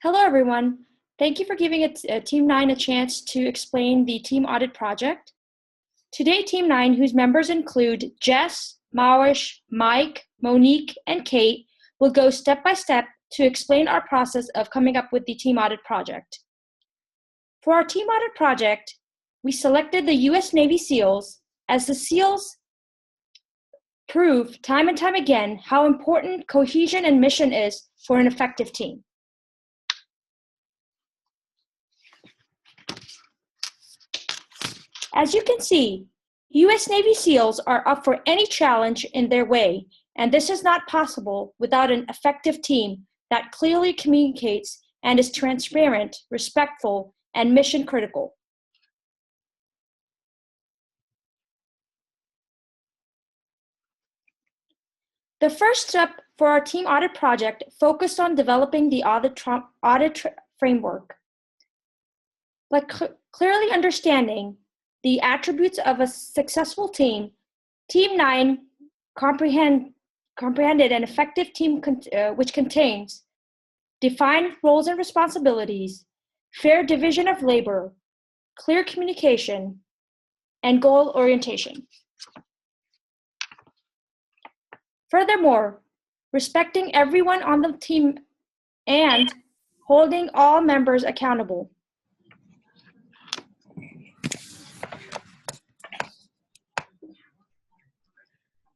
Hello, everyone. Thank you for giving Team 9 a chance to explain the team audit project. Today, Team 9, whose members include Jess, Mawish, Mike, Monique, and Kate, will go step by step to explain our process of coming up with the team audit project. For our team audit project, we selected the U.S. Navy SEALs, as the SEALs prove time and time again how important cohesion and mission is for an effective team. As you can see, U.S. Navy SEALs are up for any challenge in their way, and this is not possible without an effective team that clearly communicates and is transparent, respectful, and mission critical. The first step for our team audit project focused on developing the audit framework. But clearly understanding the attributes of a successful team, Team 9 comprehended an effective team which contains defined roles and responsibilities, fair division of labor, clear communication, and goal orientation. Furthermore, respecting everyone on the team and holding all members accountable.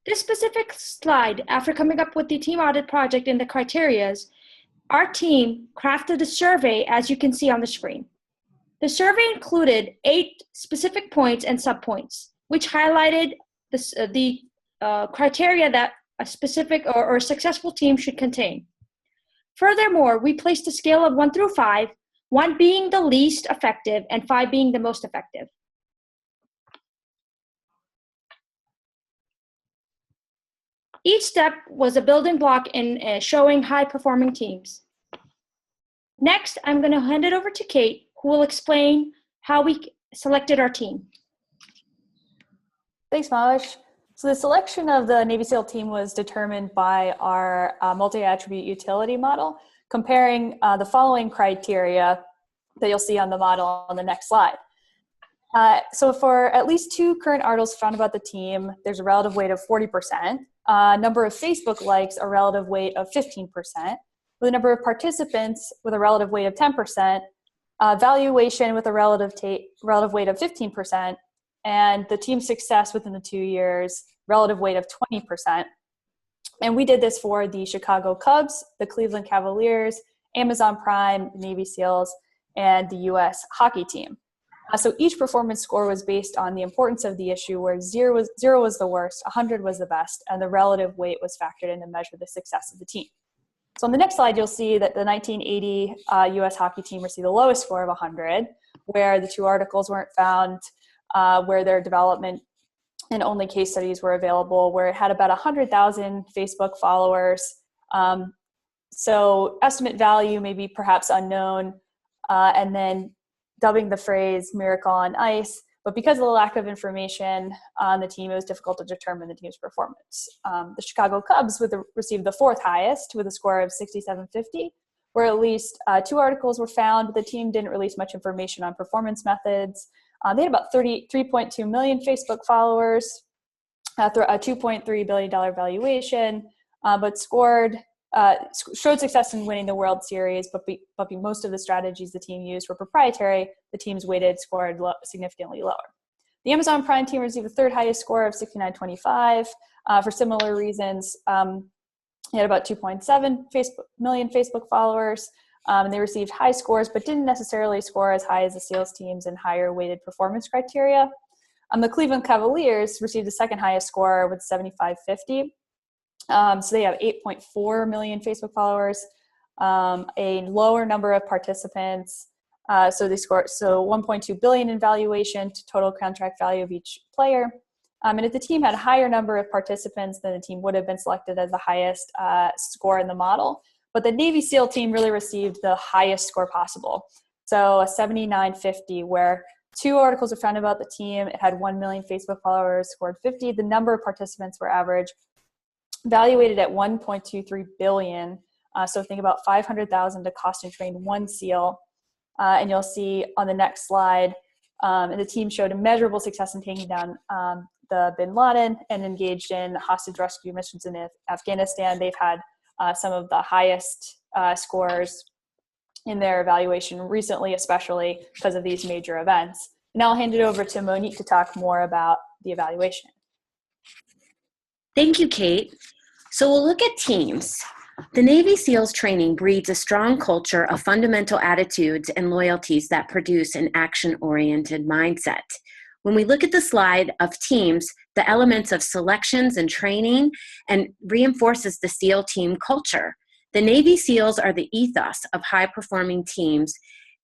This specific slide, after coming up with the team audit project and the criterias, our team crafted a survey, as you can see on the screen. The survey included 8 specific points and subpoints, which highlighted the criteria that a specific or successful team should contain. Furthermore, we placed a scale of 1 through 5, 1 being the least effective and 5 being the most effective. Each step was a building block in showing high-performing teams. Next, I'm going to hand it over to Kate, who will explain how we selected our team. Thanks, Mawish. So the selection of the Navy SEAL team was determined by our multi-attribute utility model, comparing the following criteria that you'll see on the model on the next slide. So for at least 2 current articles found about the team, there's a relative weight of 40%. Number of Facebook likes, a relative weight of 15%, with a number of participants with a relative weight of 10%, valuation with a relative weight of 15%, and the team success within the 2 years, relative weight of 20%. And we did this for the Chicago Cubs, the Cleveland Cavaliers, Amazon Prime, Navy SEALs, and the U.S. hockey team. So each performance score was based on the importance of the issue, where 0 was the worst, 100 was the best, and the relative weight was factored in to measure the success of the team. So on the next slide, you'll see that the 1980 U.S. hockey team received the lowest score of 100, where the 2 articles weren't found, where their development and only case studies were available, where it had about 100,000 Facebook followers. So estimate value may be perhaps unknown, and then dubbing the phrase miracle on ice, but because of the lack of information on the team, it was difficult to determine the team's performance. The Chicago Cubs received the 4th highest with a score of 6750, where at least 2 articles were found, but the team didn't release much information on performance methods. They had about 3.2 million Facebook followers, a $2.3 billion valuation, but showed success in winning the World Series, but most of the strategies the team used were proprietary. The team's weighted scored significantly lower. The Amazon Prime team received the 3rd highest score of 6925 for similar reasons. They had about 2.7 million Facebook followers, and they received high scores, but didn't necessarily score as high as the SEALs teams in higher weighted performance criteria. The Cleveland Cavaliers received the 2nd highest score with 7550. So they have 8.4 million Facebook followers, a lower number of participants. So they scored 1.2 billion in valuation to total contract value of each player. And if the team had a higher number of participants, then the team would have been selected as the highest score in the model. But the Navy SEAL team really received the highest score possible. So a 7950, where 2 articles were found about the team. It had 1 million Facebook followers, scored 50. The number of participants were average, evaluated at 1.23 billion, So think about $500,000 to cost and train one SEAL. And you'll see on the next slide, the team showed immeasurable success in taking down the bin Laden and engaged in hostage rescue missions in Afghanistan. They've had some of the highest scores in their evaluation recently, especially because of these major events. Now I'll hand it over to Monique to talk more about the evaluation. Thank you, Kate. So we'll look at teams. The Navy SEALs training breeds a strong culture of fundamental attitudes and loyalties that produce an action-oriented mindset. When we look at the slide of teams, the elements of selections and training and reinforces the SEAL team culture. The Navy SEALs are the ethos of high-performing teams,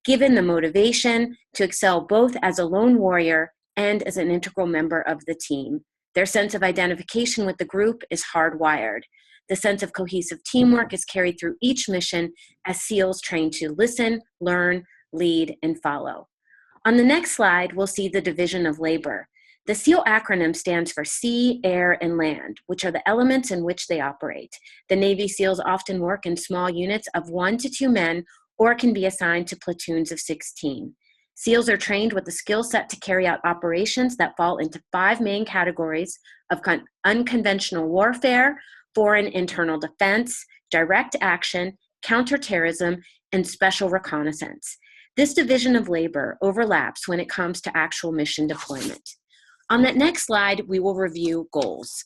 given the motivation to excel both as a lone warrior and as an integral member of the team. Their sense of identification with the group is hardwired. The sense of cohesive teamwork is carried through each mission as SEALs train to listen, learn, lead, and follow. On the next slide, we'll see the division of labor. The SEAL acronym stands for sea, air, and land, which are the elements in which they operate. The Navy SEALs often work in small units of 1 to 2 men or can be assigned to platoons of 16. SEALs are trained with a skill set to carry out operations that fall into 5 main categories of unconventional warfare, foreign internal defense, direct action, counterterrorism, and special reconnaissance. This division of labor overlaps when it comes to actual mission deployment. On that next slide, we will review goals.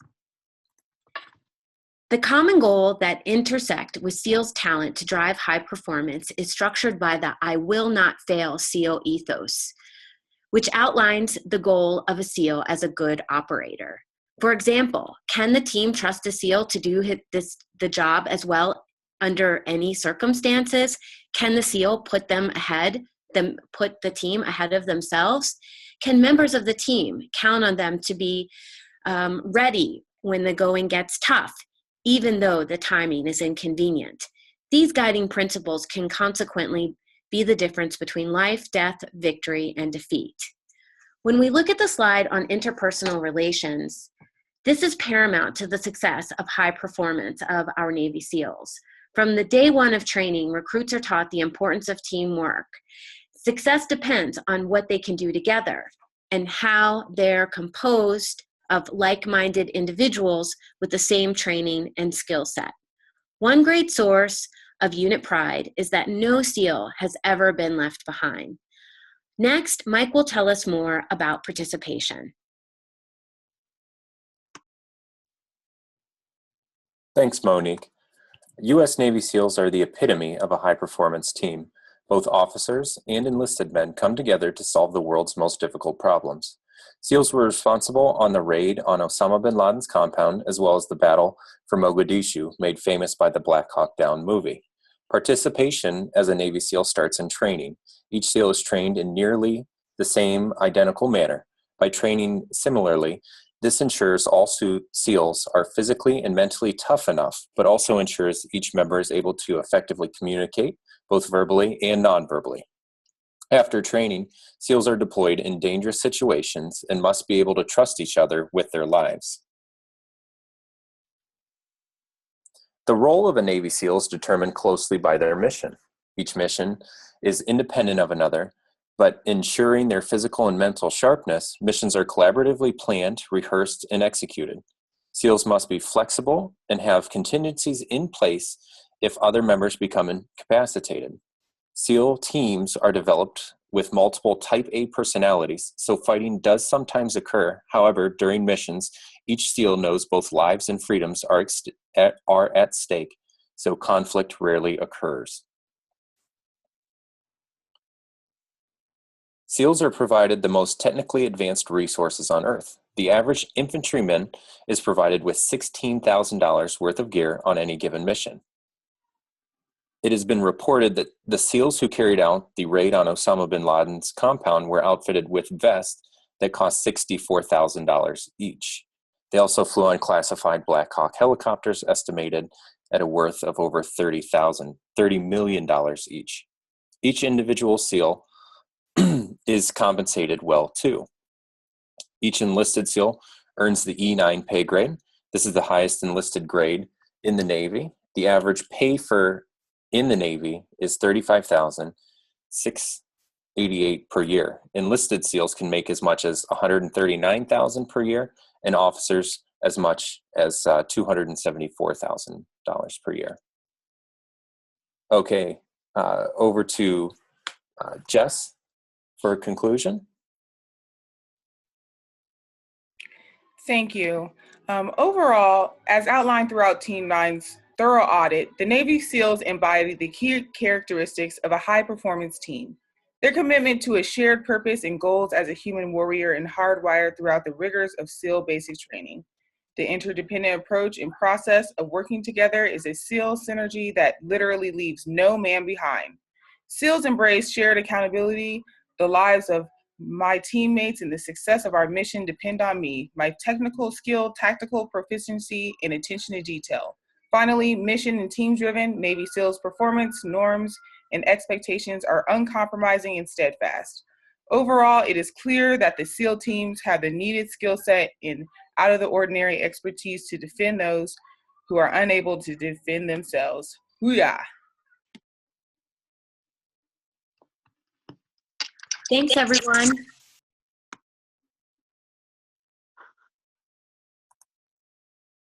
The common goal that intersect with SEAL's talent to drive high performance is structured by the I will not fail SEAL ethos, which outlines the goal of a SEAL as a good operator. For example, can the team trust a SEAL to do the job as well under any circumstances? Can the SEAL put the team ahead of themselves? Can members of the team count on them to be ready when the going gets tough, even though the timing is inconvenient? These guiding principles can consequently be the difference between life, death, victory, and defeat. When we look at the slide on interpersonal relations, this is paramount to the success of high performance of our Navy SEALs. From the day one of training, recruits are taught the importance of teamwork. Success depends on what they can do together and how they're composed of like-minded individuals with the same training and skill set. One great source of unit pride is that no SEAL has ever been left behind. Next, Mike will tell us more about participation. Thanks, Monique. U.S. Navy SEALs are the epitome of a high-performance team. Both officers and enlisted men come together to solve the world's most difficult problems. SEALs were responsible on the raid on Osama bin Laden's compound, as well as the battle for Mogadishu, made famous by the Black Hawk Down movie. Participation as a Navy SEAL starts in training. Each SEAL is trained in nearly the same identical manner. By training similarly, this ensures all SEALs are physically and mentally tough enough, but also ensures each member is able to effectively communicate, both verbally and non-verbally. After training, SEALs are deployed in dangerous situations and must be able to trust each other with their lives. The role of a Navy SEAL is determined closely by their mission. Each mission is independent of another, but ensuring their physical and mental sharpness, missions are collaboratively planned, rehearsed, and executed. SEALs must be flexible and have contingencies in place if other members become incapacitated. SEAL teams are developed with multiple Type A personalities, so fighting does sometimes occur. However, during missions, each SEAL knows both lives and freedoms are at stake, so conflict rarely occurs. SEALs are provided the most technically advanced resources on Earth. The average infantryman is provided with $16,000 worth of gear on any given mission. It has been reported that the SEALs who carried out the raid on Osama bin Laden's compound were outfitted with vests that cost $64,000 each. They also flew on classified Black Hawk helicopters estimated at a worth of over $30 million each. Each individual SEAL is compensated well too. Each enlisted SEAL earns the E9 pay grade. This is the highest enlisted grade in the Navy, The average pay in the Navy is $35,688 per year. Enlisted SEALs can make as much as $139,000 per year, and officers as much as $274,000 per year. Okay, over to Jess for a conclusion. Thank you. Overall, as outlined throughout Team 9's thorough audit, the Navy SEALs embody the key characteristics of a high-performance team. Their commitment to a shared purpose and goals as a human warrior and hardwired throughout the rigors of SEAL basic training. The interdependent approach and process of working together is a SEAL synergy that literally leaves no man behind. SEALs embrace shared accountability. The lives of my teammates and the success of our mission depend on me, my technical skill, tactical proficiency, and attention to detail. Finally, mission and team-driven, Navy SEALs performance, norms, and expectations are uncompromising and steadfast. Overall, it is clear that the SEAL teams have the needed skill set and out-of-the-ordinary expertise to defend those who are unable to defend themselves. Hoo-yah! Thanks, everyone.